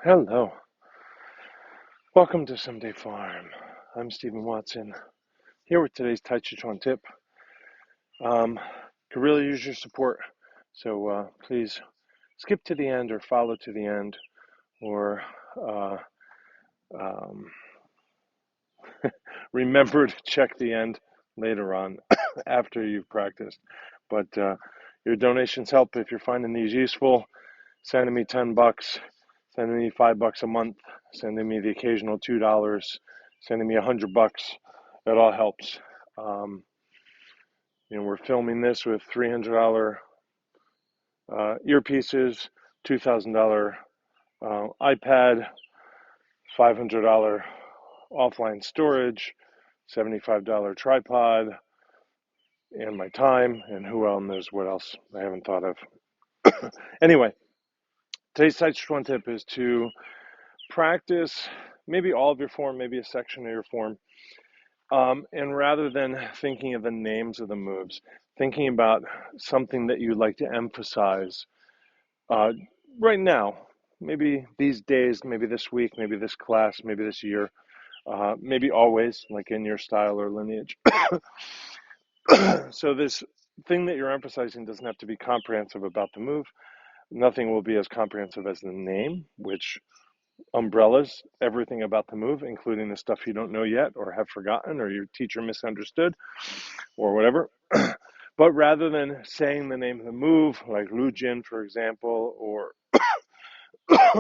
Hello, welcome to Someday Farm. I'm Stephen Watson, here with today's Tàijíquán Tip. Could really use your support, so please skip to the end or follow to the end, or uh, um, remember to check the end later on after you've practiced. But your donations help if you're finding these useful. Sending me $10, sending me $5 a month, sending me the occasional $2, sending me $100. It all helps. We're filming this with $300 earpieces, $2,000 iPad, $500 offline storage, $75 tripod, and my time, and who else knows what else I haven't thought of. Anyway, today's Tàijíquán tip is to practice maybe all of your form, maybe a section of your form. And rather than thinking of the names of the moves, thinking about something that you'd like to emphasize right now, maybe these days, maybe this week, maybe this class, maybe this year, maybe always, like in your style or lineage. So this thing that you're emphasizing doesn't have to be comprehensive about the move. Nothing will be as comprehensive as the name, which umbrellas everything about the move, including the stuff you don't know yet or have forgotten or your teacher misunderstood or whatever. But rather than saying the name of the move, like Lu Jin, for example, or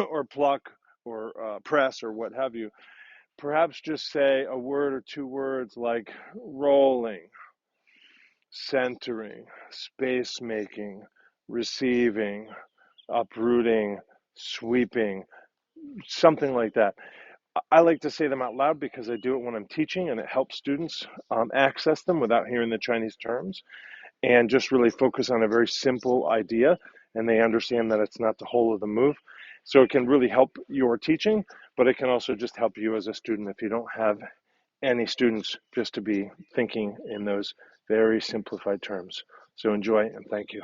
or pluck or press or what have you, perhaps just say a word or two words like rolling, centering, space making, receiving, uprooting, sweeping, something like that. I like to say them out loud because I do it when I'm teaching, and it helps students access them without hearing the Chinese terms, and just really focus on a very simple idea, and they understand that it's not the whole of the move. So it can really help your teaching, but it can also just help you as a student if you don't have any students, just to be thinking in those very simplified terms. So enjoy, and thank you.